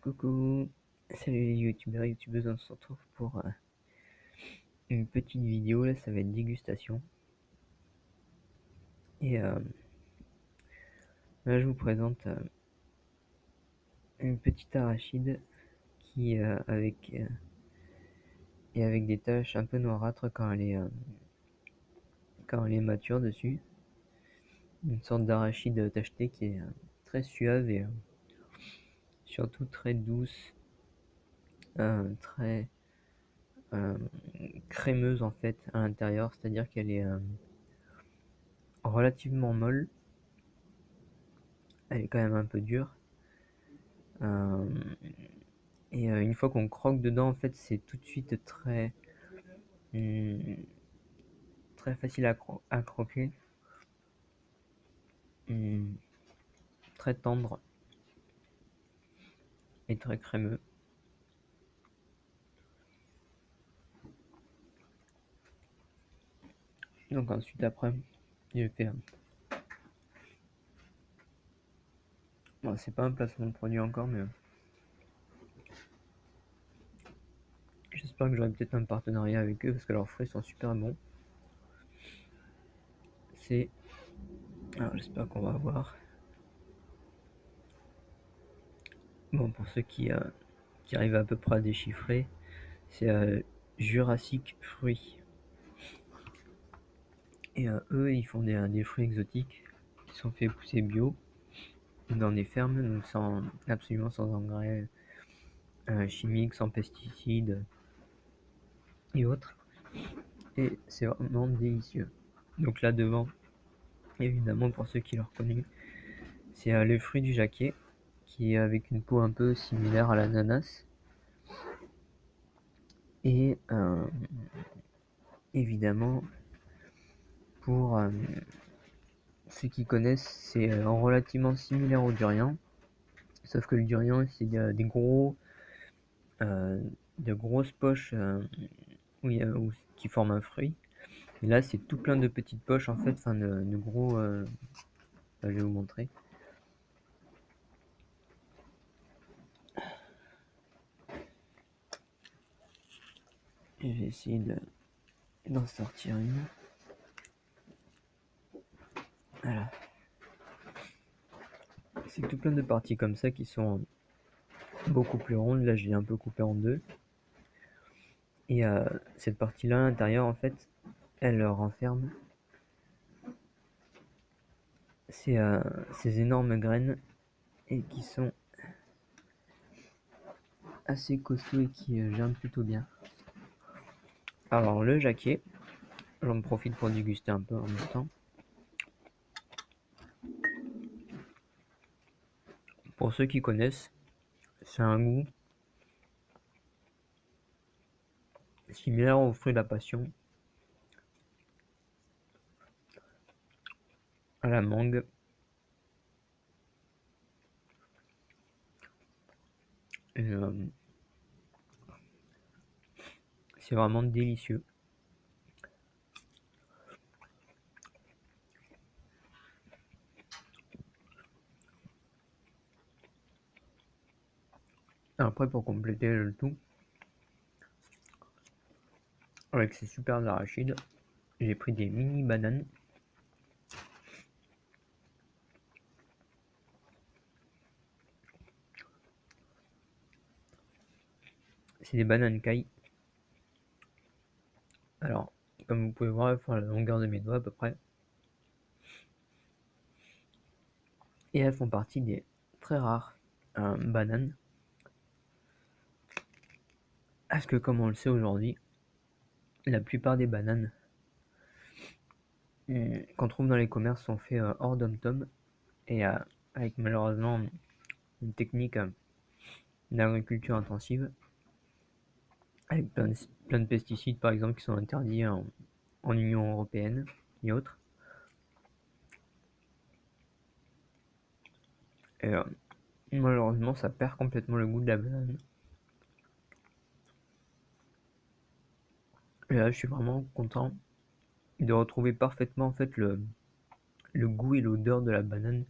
Coucou, salut les youtubeurs et youtubeuses, on se retrouve pour une petite vidéo, là ça va être dégustation. Et là je vous présente une petite arachide qui avec des taches un peu noirâtres quand elle est mature dessus. Une sorte d'arachide tachetée qui est très suave et surtout très douce, très crémeuse en fait à l'intérieur, c'est-à-dire qu'elle est relativement molle. Elle est quand même un peu dure. Et une fois qu'on croque dedans, en fait, c'est tout de suite hum, très facile à croquer, hum, très tendre et très crémeux. Donc ensuite, après, j'ai fait... Bon, c'est pas un placement de produit encore, mais j'espère que j'aurai peut-être un partenariat avec eux parce que leurs fruits sont super bons. Alors j'espère qu'on va voir. Bon, pour ceux qui arrivent à peu près à déchiffrer, c'est Jurassic Fruits. Et eux, ils font des fruits exotiques qui sont faits pousser bio dans des fermes, donc absolument sans engrais chimiques, sans pesticides et autres. Et c'est vraiment délicieux. Donc là devant, évidemment pour ceux qui l'ont reconnu, c'est le fruit du jacquier, qui est avec une peau un peu similaire à l'ananas. Et évidemment, pour ceux qui connaissent, c'est relativement similaire au durian, sauf que le durian, c'est des de grosses poches qui forment un fruit. Et là, c'est tout plein de petites poches, en fait, enfin de gros... je vais vous montrer. Je vais essayer d'en sortir une. Voilà. C'est tout plein de parties comme ça qui sont beaucoup plus rondes. Là, je l'ai un peu coupé en deux. Et cette partie-là, à l'intérieur, en fait, elle renferme ces énormes graines et qui sont assez costauds et qui germent plutôt bien. Alors, le jacquier, j'en profite pour déguster un peu en même temps. Pour ceux qui connaissent, c'est un goût similaire au fruit de la passion, à la mangue. Et, c'est vraiment délicieux. Après, pour compléter le tout, avec ces super arachides, j'ai pris des mini bananes. C'est des bananes cailles. Alors, comme vous pouvez voir, elles font la longueur de mes doigts à peu près. Et elles font partie des très rares bananes. Parce que comme on le sait aujourd'hui, la plupart des bananes qu'on trouve dans les commerces sont faits hors dom-tom. Et avec malheureusement une technique d'agriculture intensive. Avec plein de pesticides par exemple qui sont interdits en Union Européenne et autres. Et malheureusement ça perd complètement le goût de la banane. Et là je suis vraiment content de retrouver parfaitement en fait le goût et l'odeur de la banane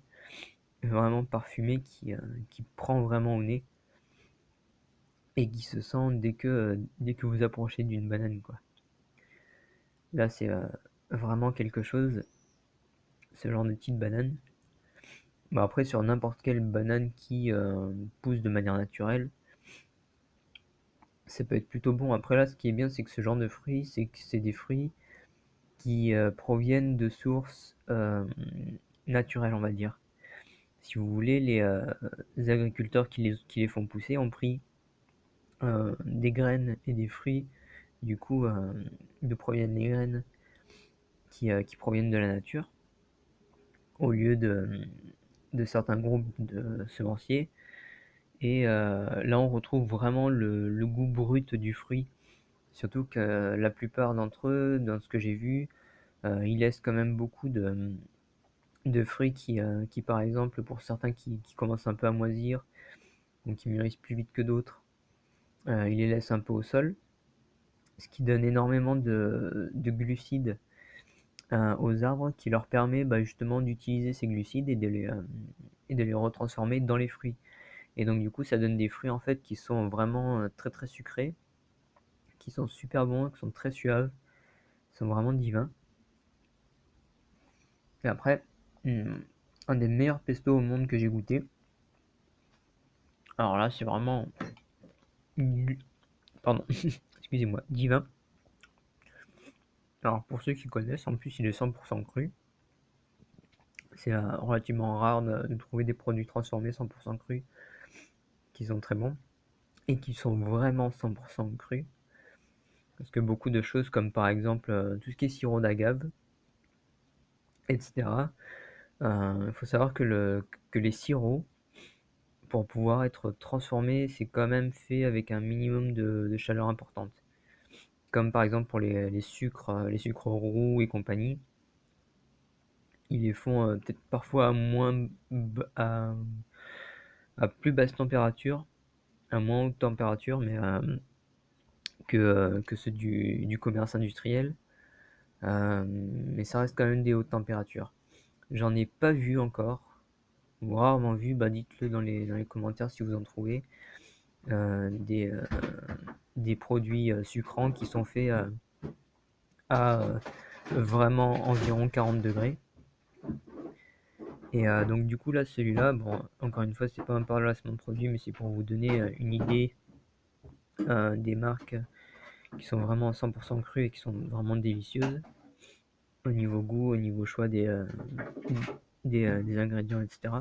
vraiment parfumée qui prend vraiment au nez. et qui se sent dès que vous approchez d'une banane, quoi. Là, c'est vraiment quelque chose, ce genre de petite banane. Bah, après, sur n'importe quelle banane qui pousse de manière naturelle, ça peut être plutôt bon. Après là, ce qui est bien, c'est que ce genre de fruits, c'est que c'est des fruits qui proviennent de sources naturelles, on va dire. Si vous voulez, les agriculteurs qui les font pousser ont pris des graines et des fruits, du coup, d'où proviennent les graines qui proviennent de la nature, au lieu de certains groupes de semenciers. Et là, on retrouve vraiment le goût brut du fruit. Surtout que la plupart d'entre eux, dans ce que j'ai vu, ils laissent quand même beaucoup de fruits qui, par exemple, pour certains qui commencent un peu à moisir, donc qui mûrissent plus vite que d'autres, ils les laissent un peu au sol, ce qui donne énormément de glucides aux arbres, qui leur permet justement d'utiliser ces glucides et de les retransformer dans les fruits. Et donc du coup, ça donne des fruits en fait qui sont vraiment très très sucrés, qui sont super bons, qui sont très suaves, qui sont vraiment divins. Et après, un des meilleurs pestos au monde que j'ai goûté. Alors là, c'est vraiment, pardon, excusez-moi, divin. Alors pour ceux qui connaissent, en plus il est 100% cru. C'est relativement rare de trouver des produits transformés 100% crus qui sont très bons et qui sont vraiment 100% crus. Parce que beaucoup de choses comme par exemple tout ce qui est sirop d'agave, etc. Il faut savoir que les sirops, pour pouvoir être transformés, c'est quand même fait avec un minimum de chaleur importante. Comme par exemple pour les sucres roux et compagnie. Ils les font peut-être parfois à plus basse température, à moins haute température, mais que ceux du commerce industriel. Mais ça reste quand même des hautes températures. J'en ai pas vu encore, ou rarement vu, dites-le dans les commentaires si vous en trouvez, euh, des, euh, des produits sucrants qui sont faits à vraiment environ 40 degrés. Et donc du coup là, celui-là, bon, encore une fois, c'est pas un placement de produit, mais c'est pour vous donner une idée des marques qui sont vraiment 100% crues et qui sont vraiment délicieuses au niveau goût, au niveau choix des ingrédients, etc.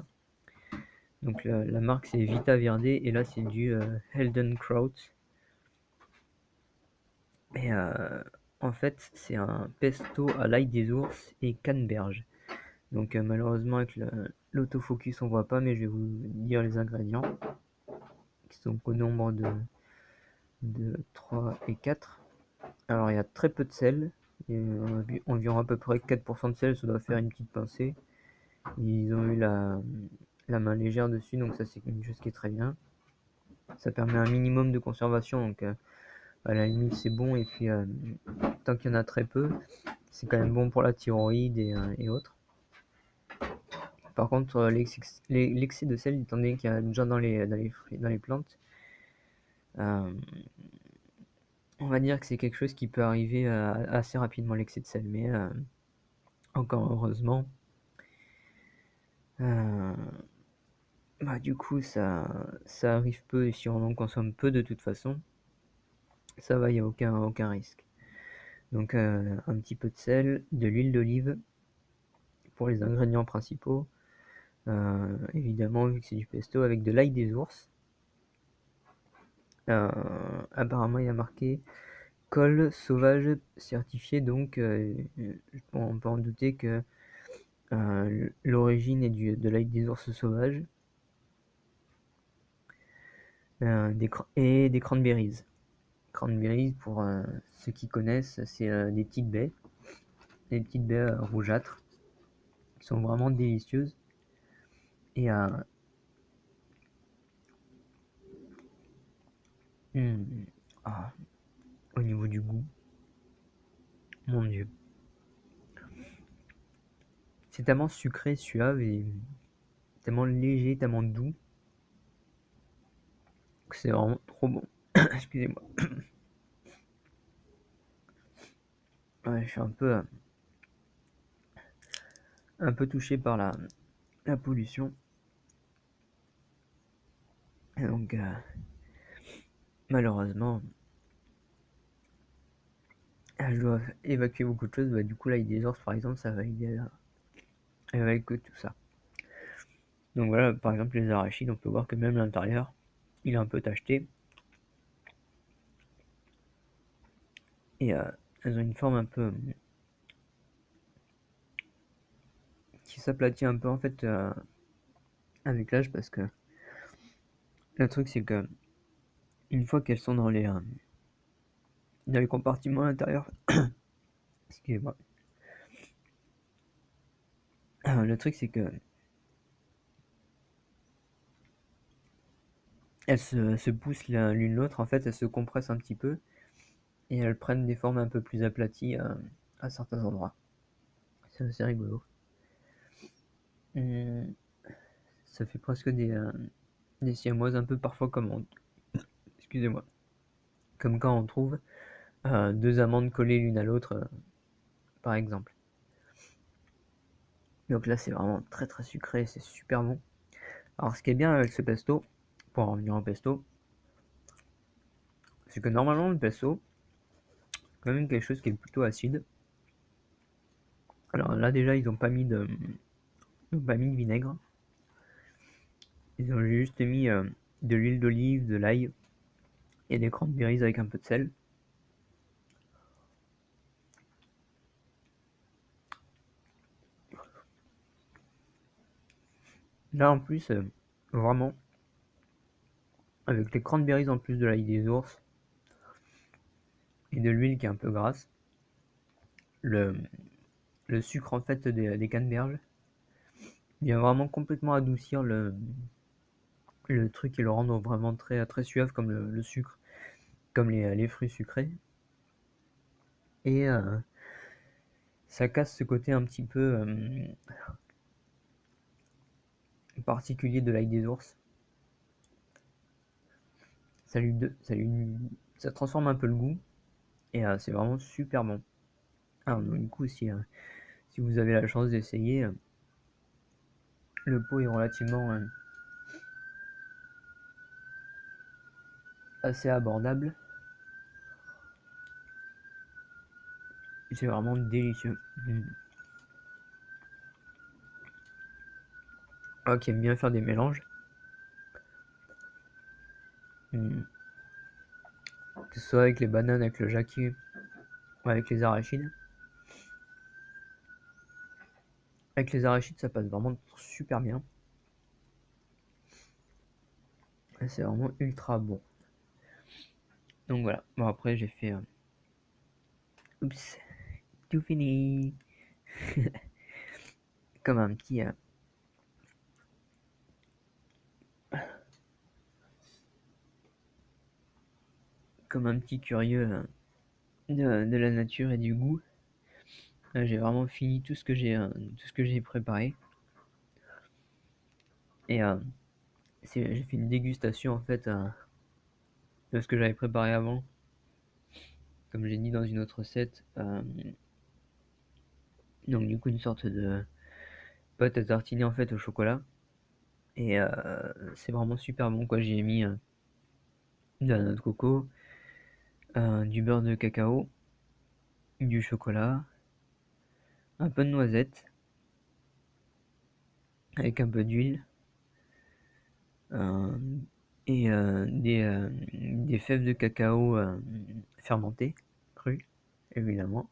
Donc la marque c'est Vita Verde et là c'est du Heldenkraut. Et en fait c'est un pesto à l'ail des ours et canneberge. Donc malheureusement avec l'autofocus on voit pas, mais je vais vous dire les ingrédients qui sont au nombre de 3 et 4. Alors il y a très peu de sel, environ à peu près 4% de sel, ça doit faire une petite pincée. Ils ont eu la main légère dessus, donc ça c'est une chose qui est très bien. Ça permet un minimum de conservation, donc à la limite c'est bon, et puis tant qu'il y en a très peu, c'est quand même bon pour la thyroïde et autres. Par contre, l'excès de sel, étant donné qu'il y a déjà dans les plantes, euh, on va dire que c'est quelque chose qui peut arriver assez rapidement, l'excès de sel, mais encore heureusement, euh, du coup ça arrive peu, et si on en consomme peu de toute façon, ça va, il n'y a aucun risque. Donc un petit peu de sel, de l'huile d'olive pour les ingrédients principaux, évidemment vu que c'est du pesto, avec de l'ail des ours. Apparemment il y a marqué col sauvage certifié, donc on peut en douter que l'origine est de l'ail des ours sauvages. Et des cranberries. Cranberries, pour ceux qui connaissent, c'est des petites baies rougeâtres, qui sont vraiment délicieuses. Et hmm, ah, au niveau du goût, mon Dieu. C'est tellement sucré, suave et tellement léger, tellement doux, que c'est vraiment trop bon. Excusez-moi. Ouais, je suis un peu touché par la pollution. Et donc, malheureusement, je dois évacuer beaucoup de choses. Bah, du coup, là, des ours, par exemple, ça va aider avec tout ça. Donc voilà, par exemple, les arachides, on peut voir que même l'intérieur, il est un peu tacheté. Et elles ont une forme un peu qui s'aplatit un peu en fait avec l'âge, parce que le truc c'est que une fois qu'elles sont dans les compartiments intérieurs, excusez-moi, le truc c'est que elles se poussent l'une l'autre, en fait elles se compressent un petit peu et elles prennent des formes un peu plus aplaties à certains endroits. C'est assez rigolo. Ça fait presque des siamoises un peu parfois excusez-moi, comme quand on trouve deux amandes collées l'une à l'autre, par exemple. Donc là, c'est vraiment très très sucré, c'est super bon. Alors, ce qui est bien avec ce pesto, pour en revenir au pesto, c'est que normalement, le pesto, c'est quand même quelque chose qui est plutôt acide. Alors là, déjà, ils n'ont pas mis de vinaigre. Ils ont juste mis de l'huile d'olive, de l'ail et des cranberries avec un peu de sel. Là, en plus, vraiment, avec les cranberries en plus de l'ail des ours et de l'huile qui est un peu grasse, le, le sucre en fait des canneberges vient vraiment complètement adoucir le truc et le rendre vraiment très, très suave comme le sucre, comme les fruits sucrés. Et ça casse ce côté un petit peu particulier de l'ail des ours. Ça transforme un peu le goût et c'est vraiment super bon. Alors, donc, du coup, si vous avez la chance d'essayer, le pot est relativement assez abordable. C'est vraiment délicieux. Ah, qui aime bien faire des mélanges. Que ce soit avec les bananes, avec le jacquier, ou avec les arachides. Avec les arachides, ça passe vraiment super bien. C'est vraiment ultra bon. Donc voilà. Bon, après, j'ai fait. Oups, tout fini. Comme un petit. Comme un petit curieux de la nature et du goût. Là, j'ai vraiment fini tout ce que j'ai préparé. Et j'ai fait une dégustation en fait de ce que j'avais préparé avant. Comme j'ai dit dans une autre recette. Donc du coup une sorte de pâte à tartiner en fait au chocolat. Et c'est vraiment super bon quoi. J'ai mis de la noix de coco, du beurre de cacao, du chocolat, un peu de noisette, avec un peu d'huile, euh, et des fèves de cacao fermentées, crues, évidemment.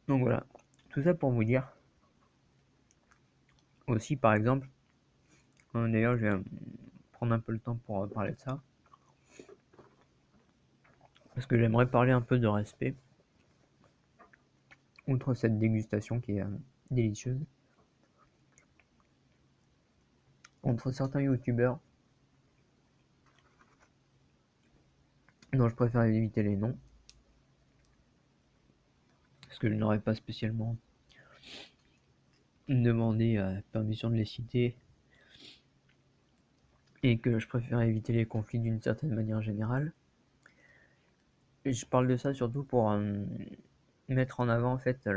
Donc voilà, tout ça pour vous dire. Aussi par exemple, d'ailleurs je vais prendre un peu le temps pour parler de ça, parce que j'aimerais parler un peu de respect, outre cette dégustation qui est délicieuse, entre certains youtubeurs dont je préfère éviter les noms, parce que je n'aurais pas spécialement demandé permission de les citer et que je préfère éviter les conflits d'une certaine manière générale. Et je parle de ça surtout pour mettre en avant en fait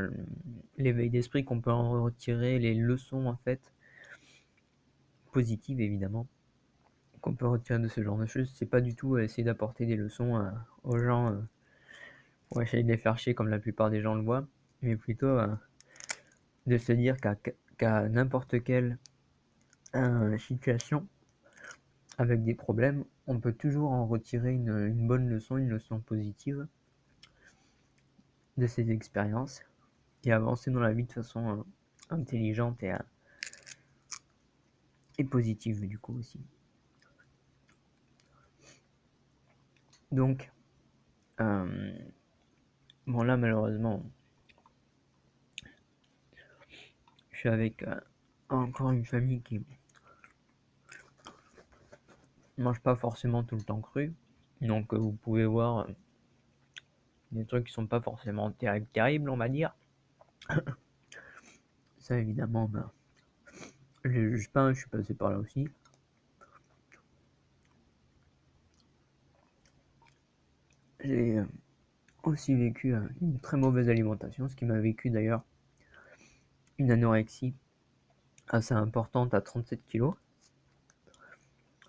l'éveil d'esprit qu'on peut en retirer, les leçons en fait positives évidemment qu'on peut retirer de ce genre de choses. C'est pas du tout essayer d'apporter des leçons aux gens pour essayer de les faire chier comme la plupart des gens le voient, mais plutôt de se dire qu'à n'importe quelle situation avec des problèmes, on peut toujours en retirer une bonne leçon, une leçon positive de ces expériences et avancer dans la vie de façon intelligente et positive du coup aussi. Donc, bon là malheureusement, je suis avec encore une famille qui mange pas forcément tout le temps cru, donc vous pouvez voir des trucs qui sont pas forcément terribles on va dire. Ça évidemment, je les juge pas, je suis passé par là aussi. J'ai aussi vécu une très mauvaise alimentation, ce qui m'a vécu d'ailleurs une anorexie assez importante à 37 kg,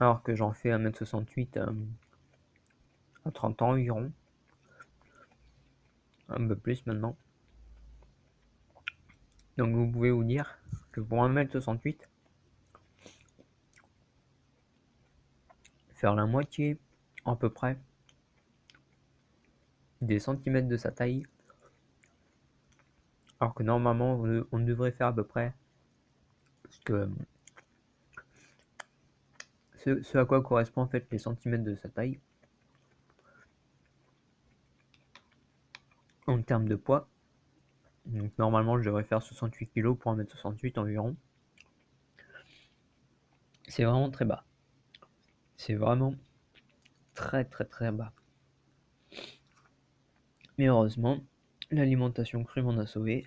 alors que j'en fais 1m68 à 30 ans environ, un peu plus maintenant. Donc vous pouvez vous dire que pour 1m68, faire la moitié à peu près des centimètres de sa taille, alors que normalement on devrait faire à peu près ce à quoi correspond en fait les centimètres de sa taille en termes de poids. Donc normalement je devrais faire 68 kg pour 1m68 environ. C'est vraiment très bas. C'est vraiment très très très bas. Mais heureusement, l'alimentation crue m'en a sauvé.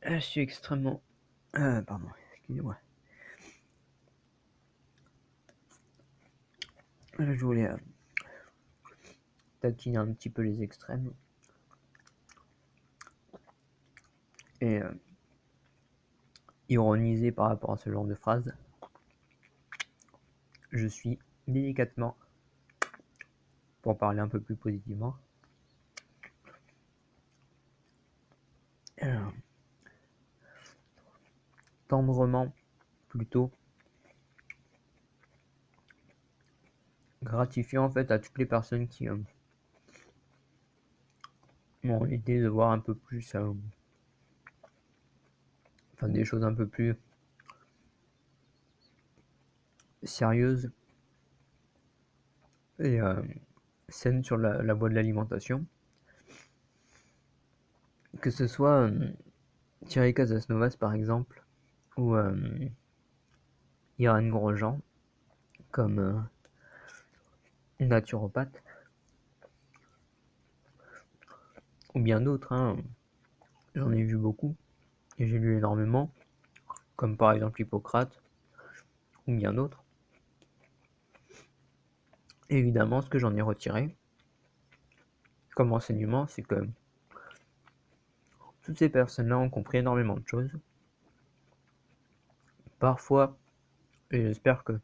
Je suis extrêmement... pardon, excusez-moi. Je voulais taquiner un petit peu les extrêmes. Et ironiser par rapport à ce genre de phrase. Je suis délicatement, pour parler un peu plus positivement, tendrement plutôt gratifiant en fait à toutes les personnes qui ont l'idée de voir un peu plus des choses un peu plus sérieuses et saines sur la voie de l'alimentation. Que ce soit Thierry Casasnovas par exemple, ou Irène Grosjean, comme naturopathe, ou bien d'autres, hein. J'en ai vu beaucoup, et j'ai lu énormément, comme par exemple Hippocrate, ou bien d'autres. Évidemment, ce que j'en ai retiré comme enseignement, c'est que toutes ces personnes-là ont compris énormément de choses. Parfois, et j'espère que,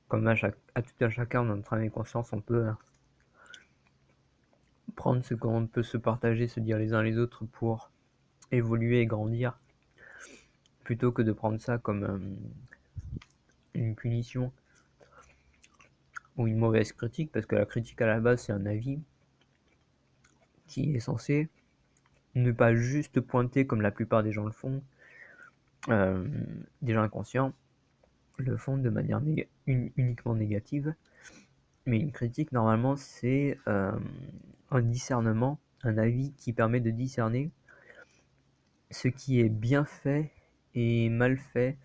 comme à tout à chacun dans notre âme et conscience, on peut prendre ce qu'on peut se partager, se dire les uns les autres pour évoluer et grandir, plutôt que de prendre ça comme une punition ou une mauvaise critique, parce que la critique à la base c'est un avis qui est censé ne pas juste pointer comme la plupart des gens le font, des gens inconscients le font de manière uniquement négative, mais une critique normalement c'est un discernement, un avis qui permet de discerner ce qui est bien fait et mal fait,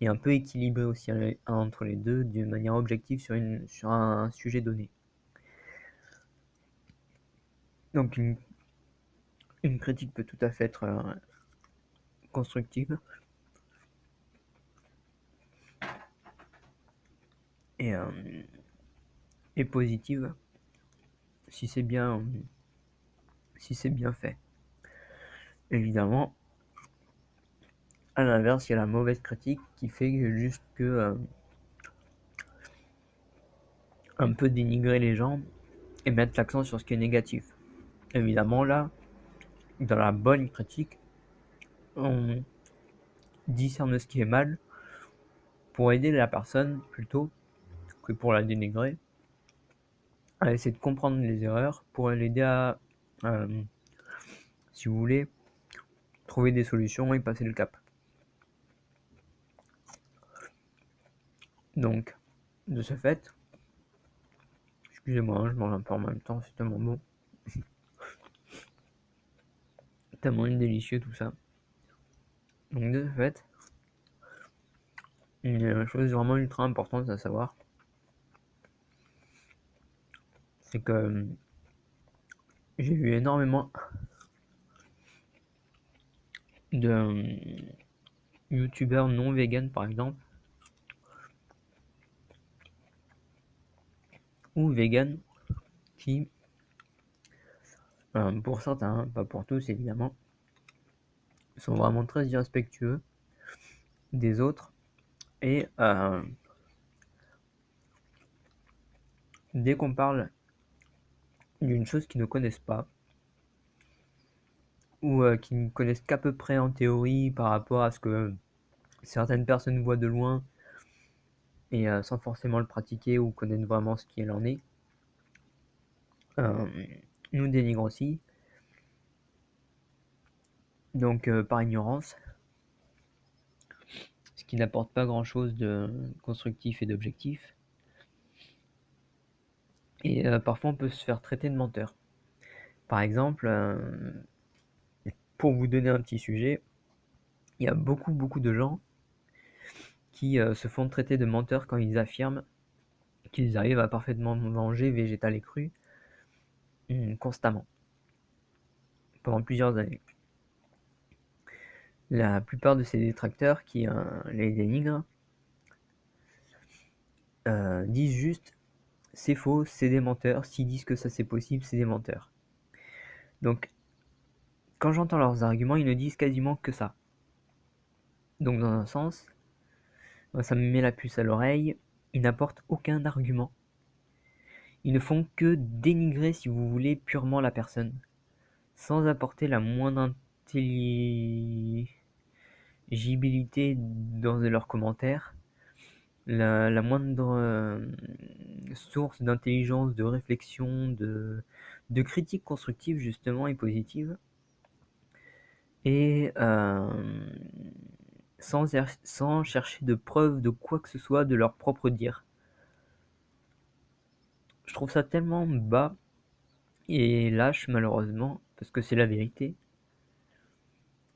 et un peu équilibré aussi entre les deux d'une manière objective sur un sujet donné. Donc une critique peut tout à fait être constructive, et, et positive si c'est bien fait. Évidemment, à l'inverse, il y a la mauvaise critique qui fait juste que un peu dénigrer les gens et mettre l'accent sur ce qui est négatif. Évidemment, là, dans la bonne critique, on discerne ce qui est mal pour aider la personne plutôt que pour la dénigrer, à essayer de comprendre les erreurs pour l'aider à, si vous voulez, trouver des solutions et passer le cap. Donc, de ce fait, excusez-moi, je mange un peu en même temps, c'est tellement bon. Tellement délicieux tout ça. Donc de ce fait, une chose vraiment ultra importante à savoir, c'est que j'ai vu énormément de youtubeurs non vegan par exemple, ou vegan qui, pour certains, pas pour tous évidemment, sont vraiment très irrespectueux des autres et dès qu'on parle d'une chose qu'ils ne connaissent pas ou qu'ils ne connaissent qu'à peu près en théorie par rapport à ce que certaines personnes voient de loin et sans forcément le pratiquer ou connaître vraiment ce qu'il en est, nous dénigrent aussi, donc par ignorance, ce qui n'apporte pas grand chose de constructif et d'objectif. Et parfois on peut se faire traiter de menteur. Par exemple, pour vous donner un petit sujet, il y a beaucoup de gens qui se font traiter de menteurs quand ils affirment qu'ils arrivent à parfaitement manger végétal et cru constamment, pendant plusieurs années. La plupart de ces détracteurs qui les dénigrent disent juste c'est faux, c'est des menteurs, s'ils disent que ça c'est possible, c'est des menteurs. Donc quand j'entends leurs arguments, ils ne disent quasiment que ça. Donc dans un sens, ça me met la puce à l'oreille, ils n'apportent aucun argument. Ils ne font que dénigrer, si vous voulez, purement la personne, sans apporter la moindre intelligibilité dans leurs commentaires, la moindre source d'intelligence, de réflexion, de critique constructive justement et positive, et sans chercher de preuves de quoi que ce soit de leur propre dire. Je trouve ça tellement bas et lâche malheureusement, parce que c'est la vérité,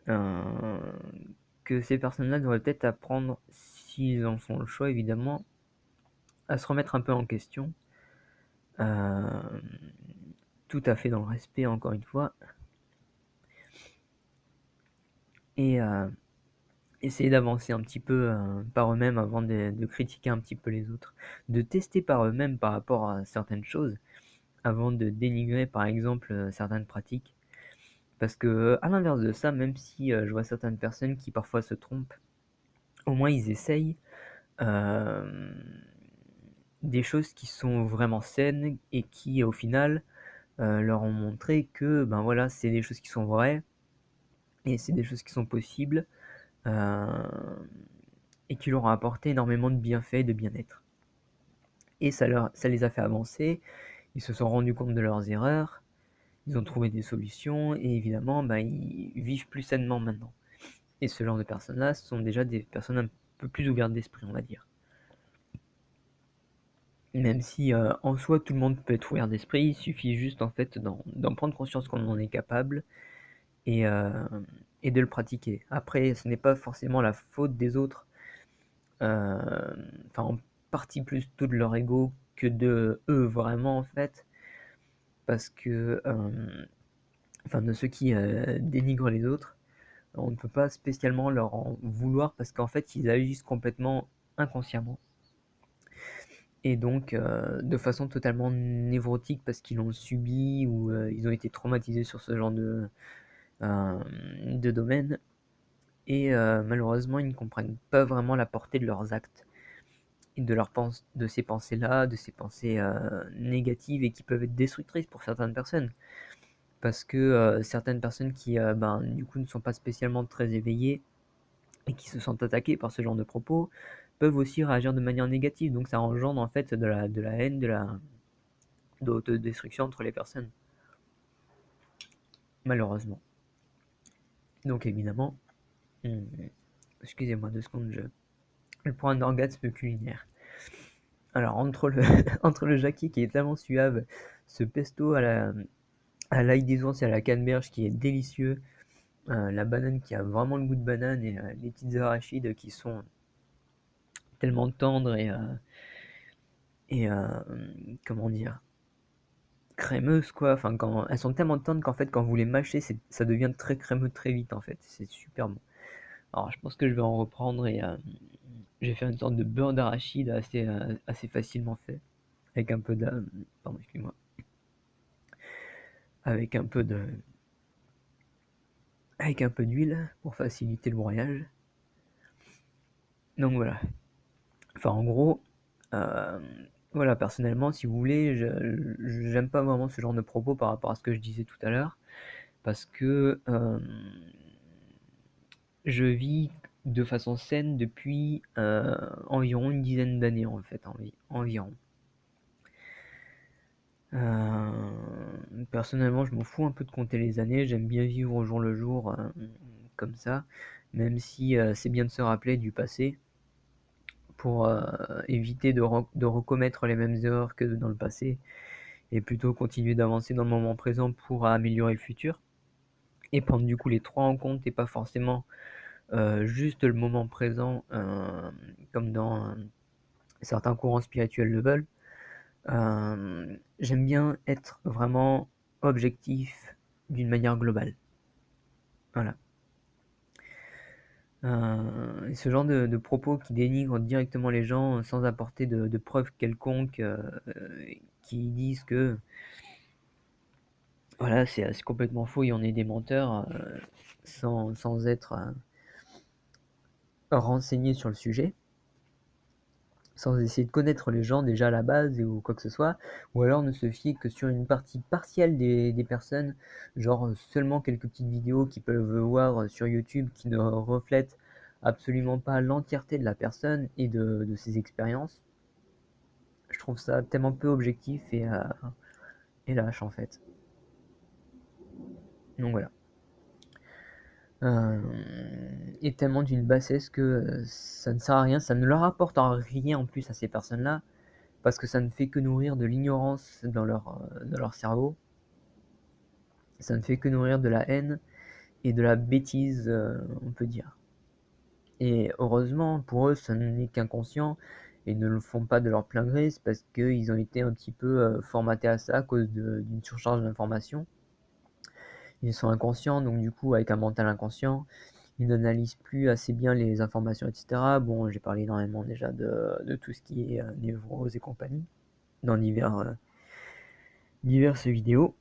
que ces personnes-là devraient peut-être apprendre, s'ils en font le choix évidemment, à se remettre un peu en question, tout à fait dans le respect encore une fois, et essayer d'avancer un petit peu par eux-mêmes avant de critiquer un petit peu les autres, de tester par eux-mêmes par rapport à certaines choses, avant de dénigrer par exemple certaines pratiques. Parce que à l'inverse de ça, même si je vois certaines personnes qui parfois se trompent, au moins ils essayent des choses qui sont vraiment saines et qui au final leur ont montré que ben voilà, c'est des choses qui sont vraies et c'est des choses qui sont possibles euh, et qui leur ont apporté énormément de bienfaits et de bien-être. Et ça les a fait avancer, ils se sont rendus compte de leurs erreurs, ils ont trouvé des solutions et évidemment ben, ils vivent plus sainement maintenant. Et ce genre de personnes-là sont déjà des personnes un peu plus ouvertes d'esprit, on va dire. Même si en soi tout le monde peut être ouvert d'esprit, il suffit juste en fait d'en prendre conscience qu'on en est capable et, euh, et de le pratiquer. Après, ce n'est pas forcément la faute des autres, enfin en partie plus tout de leur ego que de eux vraiment en fait, parce que enfin de ceux qui dénigrent les autres, on ne peut pas spécialement leur en vouloir parce qu'en fait ils agissent complètement inconsciemment. et donc de façon totalement névrotique parce qu'ils l'ont subi ou ils ont été traumatisés sur ce genre de domaine et malheureusement, ils ne comprennent pas vraiment la portée de leurs actes et de ces pensées-là, de ces pensées négatives et qui peuvent être destructrices pour certaines personnes. Parce que certaines personnes qui, du coup, ne sont pas spécialement très éveillées et qui se sentent attaquées par ce genre de propos, peuvent aussi réagir de manière négative. Donc ça engendre en fait de la haine, de l'autodestruction entre les personnes, malheureusement. Donc évidemment, excusez-moi 2 secondes, je prends un orgasme culinaire. Alors entre le jacquier qui est tellement suave, ce pesto à l'ail des ours et à la canneberge qui est délicieux, la banane qui a vraiment le goût de banane et les petites arachides qui sont tellement tendres et comment dire, crémeuses quoi. Enfin, quand elles sont tellement tendres qu'en fait, quand vous les mâchez, ça devient très crémeux très vite en fait. C'est super bon. Alors, je pense que je vais en reprendre et je vais faire une sorte de beurre d'arachide assez facilement fait avec un peu de, pardon, excuse-moi, avec un peu de, avec un peu d'huile pour faciliter le broyage. Donc voilà. Enfin, en gros, euh, voilà, personnellement, si vous voulez, j'aime pas vraiment ce genre de propos par rapport à ce que je disais tout à l'heure, parce que je vis de façon saine depuis environ une dizaine d'années, en fait, environ. Personnellement, je m'en fous un peu de compter les années, j'aime bien vivre au jour le jour, comme ça, même si c'est bien de se rappeler du passé pour éviter de recommettre les mêmes erreurs que dans le passé et plutôt continuer d'avancer dans le moment présent pour améliorer le futur et prendre du coup les trois en compte et pas forcément juste le moment présent comme dans certains courants spirituels le veulent. J'aime bien être vraiment objectif d'une manière globale. Voilà. Et ce genre de propos qui dénigrent directement les gens sans apporter de preuves quelconques, qui disent que voilà, c'est complètement faux, il y en a des menteurs sans être renseignés sur le sujet, sans essayer de connaître les gens déjà à la base ou quoi que ce soit, ou alors ne se fier que sur une partie partielle des personnes, genre seulement quelques petites vidéos qu'ils peuvent voir sur YouTube qui ne reflètent absolument pas l'entièreté de la personne et de ses expériences. Je trouve ça tellement peu objectif et lâche en fait. Donc voilà. Euh, et tellement d'une bassesse que ça ne sert à rien, ça ne leur apporte rien en plus à ces personnes-là, parce que ça ne fait que nourrir de l'ignorance dans leur cerveau, ça ne fait que nourrir de la haine et de la bêtise, on peut dire. Et heureusement, pour eux, ça n'est qu'inconscient, et ne le font pas de leur plein gré, c'est parce qu'ils ont été un petit peu formatés à ça à cause d'une surcharge d'informations. Ils sont inconscients, donc du coup, avec un mental inconscient, ils n'analysent plus assez bien les informations, etc. Bon, j'ai parlé énormément déjà de tout ce qui est névrose et compagnie, dans diverses vidéos.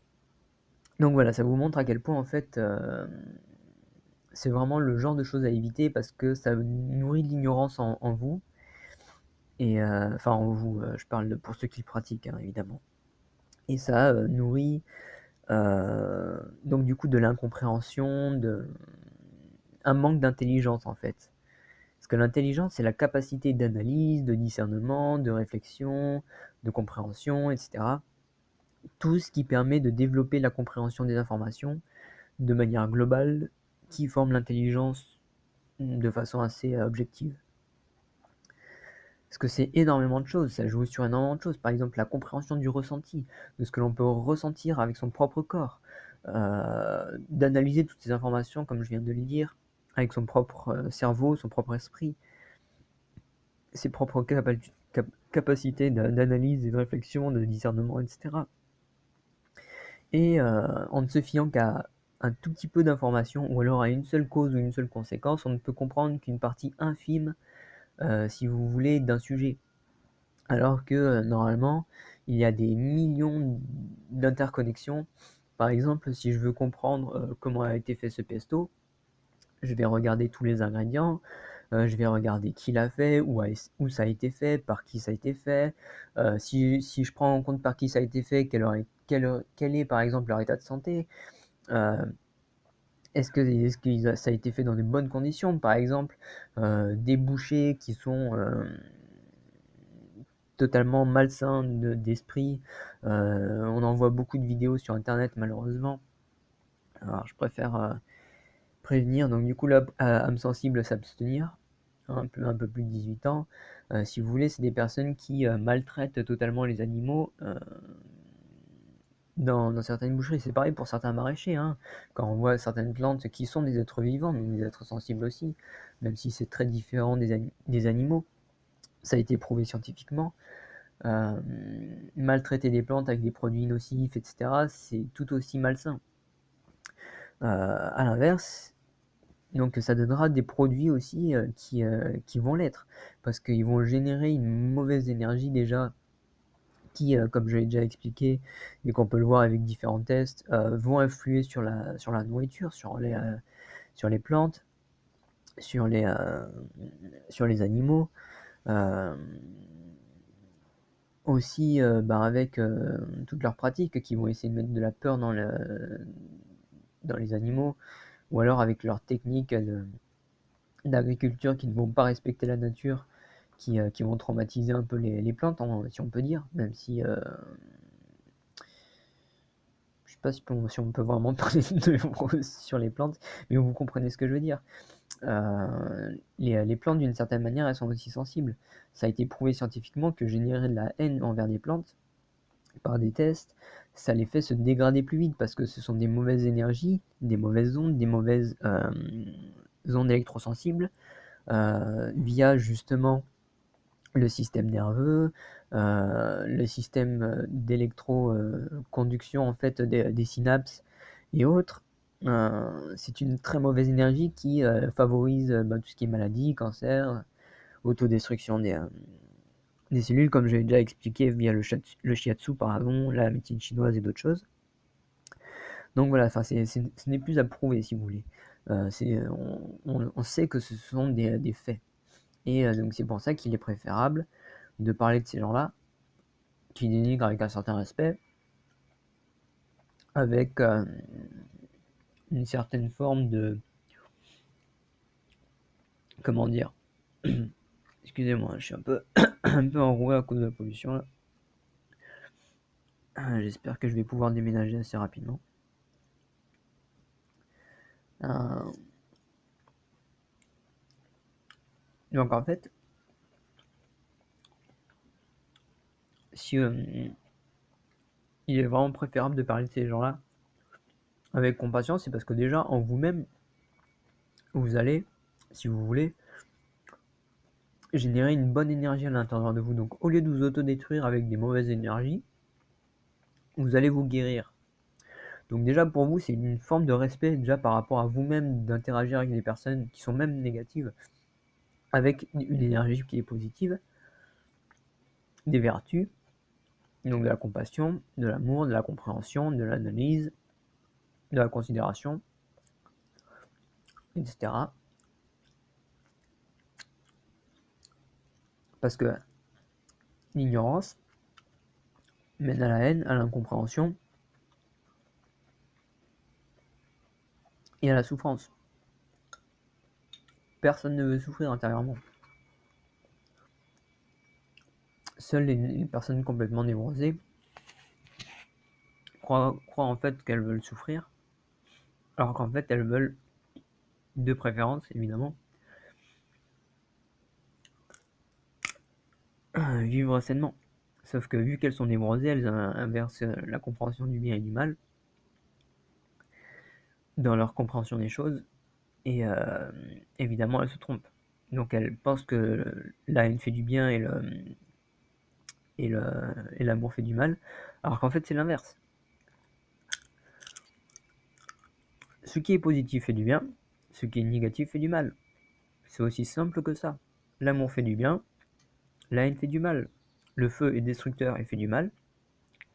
Donc voilà, ça vous montre à quel point en fait c'est vraiment le genre de choses à éviter parce que ça nourrit de l'ignorance en vous. Et enfin en vous, je parle pour ceux qui le pratiquent, hein, évidemment. Et ça nourrit donc du coup de l'incompréhension, un manque d'intelligence en fait. Parce que l'intelligence, c'est la capacité d'analyse, de discernement, de réflexion, de compréhension, etc. Tout ce qui permet de développer la compréhension des informations de manière globale, qui forme l'intelligence de façon assez objective. Parce que c'est énormément de choses, ça joue sur énormément de choses. Par exemple, la compréhension du ressenti, de ce que l'on peut ressentir avec son propre corps, d'analyser toutes ces informations, comme je viens de le dire, avec son propre cerveau, son propre esprit, ses propres capacités d'analyse et de réflexion, de discernement, etc. Et en ne se fiant qu'à un tout petit peu d'informations, ou alors à une seule cause ou une seule conséquence, on ne peut comprendre qu'une partie infime, si vous voulez, d'un sujet. alors que normalement, il y a des millions d'interconnexions. Par exemple, si je veux comprendre comment a été fait ce pesto, je vais regarder tous les ingrédients, je vais regarder qui l'a fait, où ça a été fait, par qui ça a été fait. Si je prends en compte par qui ça a été fait, quel est par exemple leur état de santé. euh, Est-ce que ça a été fait dans de bonnes conditions? Par exemple, des bouchers qui sont totalement malsains d'esprit. On en voit beaucoup de vidéos sur internet malheureusement. Alors je préfère prévenir, donc du coup là, âme sensible, s'abstenir, un peu plus de 18 ans. Si vous voulez, c'est des personnes qui maltraitent totalement les animaux dans certaines boucheries. C'est pareil pour certains maraîchers, hein. Quand on voit certaines plantes qui sont des êtres vivants, mais des êtres sensibles aussi, même si c'est très différent des animaux, ça a été prouvé scientifiquement. Euh, Maltraiter des plantes avec des produits nocifs, etc., c'est tout aussi malsain. À l'inverse, donc ça donnera des produits aussi qui vont l'être, parce qu'ils vont générer une mauvaise énergie déjà, qui, comme je l'ai déjà expliqué, et qu'on peut le voir avec différents tests, vont influer sur la nourriture, sur les plantes, sur sur les animaux. Euh, Aussi avec toutes leurs pratiques qui vont essayer de mettre de la peur dans les animaux, ou alors avec leurs techniques d'agriculture qui ne vont pas respecter la nature, qui vont traumatiser un peu les plantes, si on peut dire, même si je sais pas si on peut vraiment parler de sur les plantes, mais vous comprenez ce que je veux dire. Les plantes, d'une certaine manière, elles sont aussi sensibles. Ça a été prouvé scientifiquement que générer de la haine envers des plantes, par des tests, ça les fait se dégrader plus vite parce que ce sont des mauvaises énergies, des mauvaises ondes, des mauvaises ondes électrosensibles via justement le système nerveux, le système d'électroconduction en fait des synapses et autres. C'est une très mauvaise énergie qui favorise tout ce qui est maladie, cancer, autodestruction des cellules, comme j'ai déjà expliqué via le shiatsu auparavant, la médecine chinoise et d'autres choses. Donc voilà, ce n'est plus à prouver si vous voulez. On sait que ce sont des faits. Et donc c'est pour ça qu'il est préférable de parler de ces gens-là, qui dénigrent avec un certain respect, avec une certaine forme de... Comment dire? Excusez-moi, je suis un peu, un peu enroué à cause de la pollution là. J'espère que je vais pouvoir déménager assez rapidement. Euh, donc en fait, si il est vraiment préférable de parler de ces gens-là avec compassion, c'est parce que déjà en vous-même, vous allez, si vous voulez, générer une bonne énergie à l'intérieur de vous. Donc au lieu de vous autodétruire avec des mauvaises énergies, vous allez vous guérir. Donc déjà pour vous, c'est une forme de respect déjà par rapport à vous-même d'interagir avec des personnes qui sont même négatives avec une énergie qui est positive, des vertus, donc de la compassion, de l'amour, de la compréhension, de l'analyse, de la considération, etc. Parce que l'ignorance mène à la haine, à l'incompréhension et à la souffrance. Personne ne veut souffrir intérieurement. Seules les personnes complètement névrosées croient en fait qu'elles veulent souffrir, alors qu'en fait elles veulent, de préférence évidemment, vivre sainement. Sauf que vu qu'elles sont névrosées, elles inversent la compréhension du bien et du mal dans leur compréhension des choses, et évidemment elles se trompent. Donc elles pensent que la haine fait du bien et l'amour fait du mal, alors qu'en fait c'est l'inverse. Ce qui est positif fait du bien, ce qui est négatif fait du mal. C'est aussi simple que ça. L'amour fait du bien, la haine fait du mal. le feu est destructeur et fait du mal,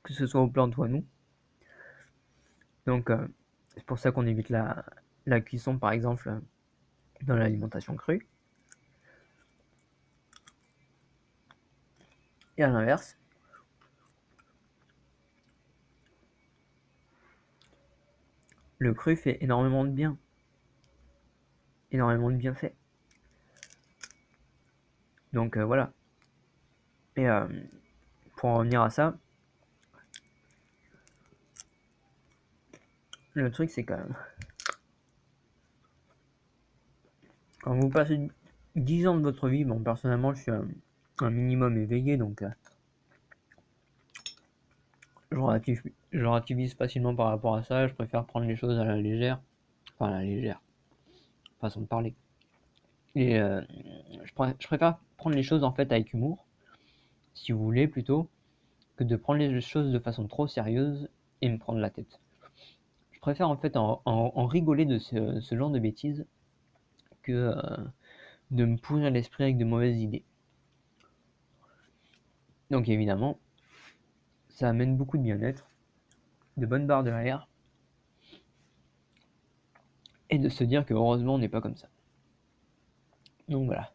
que ce soit aux plantes ou à nous. Donc c'est pour ça qu'on évite la cuisson par exemple dans l'alimentation crue. Et à l'inverse, le cru fait énormément de bien, énormément de bienfaits. Donc voilà. Et pour en revenir à ça, le truc c'est quand vous passez 10 ans de votre vie, bon personnellement je suis un minimum éveillé, donc je relativise facilement par rapport à ça, je préfère prendre les choses à la légère, enfin à la légère, façon de parler. Et je préfère prendre les choses en fait avec humour, si vous voulez, plutôt que de prendre les choses de façon trop sérieuse et me prendre la tête. Je préfère en fait en rigoler de ce genre de bêtises que de me pourrir l'esprit avec de mauvaises idées. Donc évidemment, ça amène beaucoup de bien-être, de bonnes barres de l'air, et de se dire que heureusement on n'est pas comme ça. Donc voilà.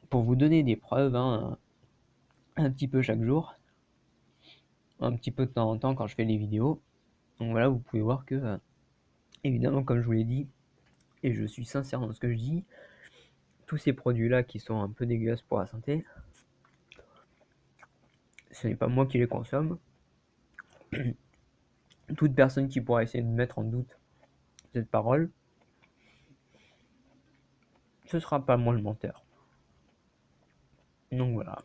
Pour vous donner des preuves, hein, un petit peu chaque jour, un petit peu de temps en temps quand je fais les vidéos. Donc voilà, vous pouvez voir que, évidemment, comme je vous l'ai dit, et je suis sincère dans ce que je dis, tous ces produits-là qui sont un peu dégueulasses pour la santé, ce n'est pas moi qui les consomme. Toute personne qui pourra essayer de mettre en doute cette parole, ce sera pas moi le menteur. Donc voilà.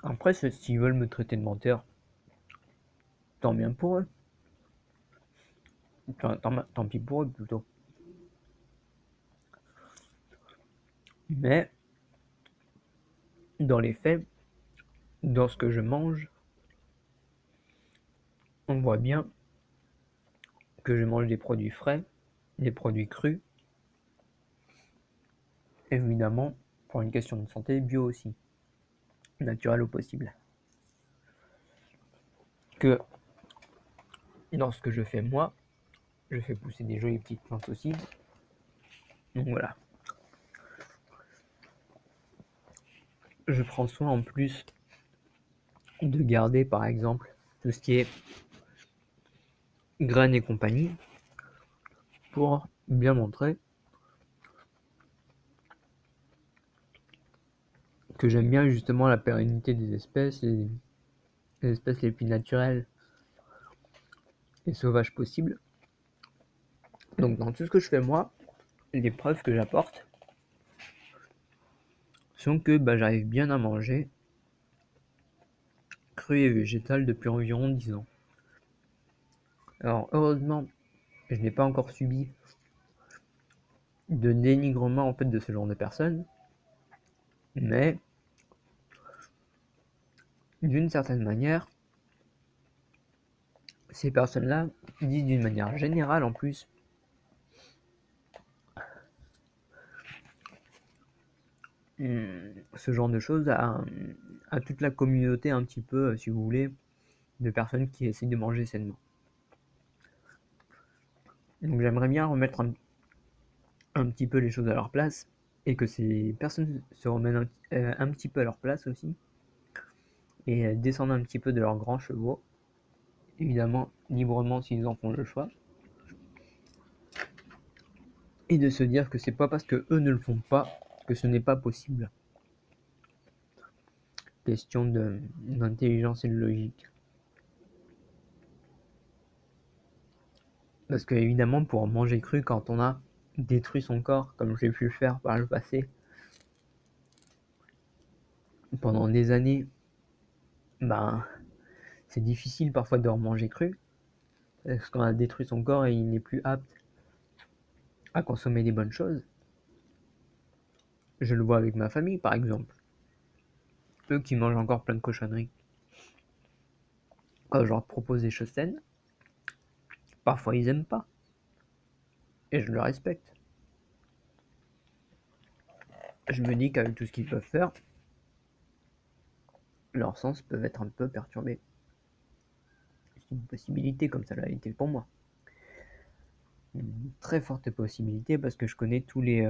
Après, s'ils veulent me traiter de menteur, tant bien pour eux. Tant pis pour eux plutôt. Mais dans les faits, dans ce que je mange, on voit bien que je mange des produits frais, des produits crus, évidemment pour une question de santé, bio aussi, naturel au possible. Que dans ce que je fais moi, je fais pousser des jolies petites plantes aussi. Donc voilà. Je prends soin en plus de garder par exemple tout ce qui est graines et compagnie pour bien montrer que j'aime bien justement la pérennité des espèces, les espèces les plus naturelles et sauvages possibles. Donc dans tout ce que je fais moi, les preuves que j'apporte sont que j'arrive bien à manger cru et végétal depuis environ 10 ans. Alors heureusement, je n'ai pas encore subi de dénigrement en fait de ce genre de personnes, mais d'une certaine manière, ces personnes-là disent d'une manière générale en plus ce genre de choses à toute la communauté un petit peu, si vous voulez, de personnes qui essayent de manger sainement. Donc j'aimerais bien remettre un petit peu les choses à leur place et que ces personnes se remettent un petit peu à leur place aussi et descendent un petit peu de leurs grands chevaux, évidemment librement s'ils en font le choix, et de se dire que c'est pas parce que eux ne le font pas que ce n'est pas possible. Question d'intelligence et de logique. Parce que évidemment pour manger cru quand on a détruit son corps comme j'ai pu le faire par le passé pendant des années, c'est difficile parfois de remanger cru parce qu'on a détruit son corps et il n'est plus apte à consommer des bonnes choses. Je le vois avec ma famille par exemple, eux qui mangent encore plein de cochonneries. Quand je leur propose des choses saines, parfois ils aiment pas et je le respecte. je me dis qu'avec tout ce qu'ils peuvent faire, leurs sens peuvent être un peu perturbés. C'est une possibilité, comme ça l'a été pour moi. Une très forte possibilité, parce que je connais tous les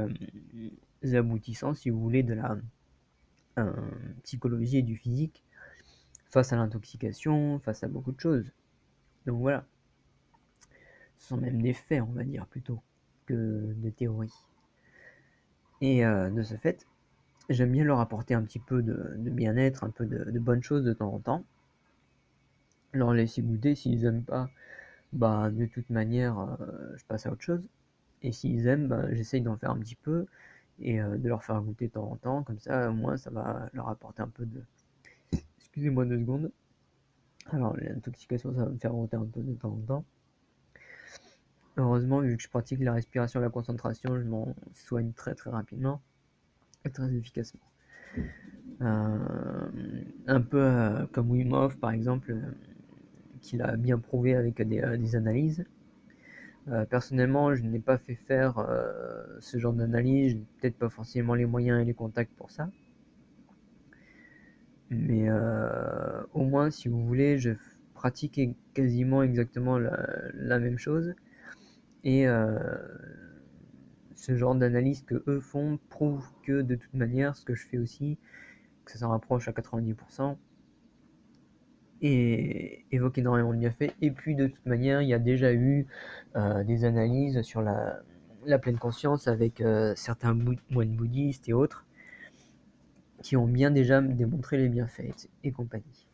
aboutissants, si vous voulez, de la psychologie et du physique, face à l'intoxication, face à beaucoup de choses. Donc voilà. Ce sont même des faits, on va dire, plutôt que des théories. Et de ce fait, j'aime bien leur apporter un petit peu de bien-être, un peu de bonnes choses de temps en temps. Leur laisser goûter, s'ils aiment pas, bah de toute manière, je passe à autre chose. Et s'ils aiment, bah, j'essaye d'en faire un petit peu et de leur faire goûter de temps en temps, comme ça, au moins, ça va leur apporter un peu de... Excusez-moi 2 secondes. Alors, l'intoxication, ça va me faire monter un peu de temps en temps. Heureusement, vu que je pratique la respiration et la concentration, je m'en soigne très très rapidement et très efficacement. Un peu comme Wim Hof, par exemple, qu'il a bien prouvé avec des analyses. Personnellement, je n'ai pas fait faire ce genre d'analyse, je n'ai peut-être pas forcément les moyens et les contacts pour ça. Mais au moins, si vous voulez, je pratique quasiment exactement la même chose. Et ce genre d'analyse que eux font prouve que de toute manière, ce que je fais aussi, que ça s'en rapproche à 90%, et évoque énormément de bienfaits. Et puis de toute manière, il y a déjà eu des analyses sur la pleine conscience avec certains moines bouddhistes et autres qui ont bien déjà démontré les bienfaits et compagnie.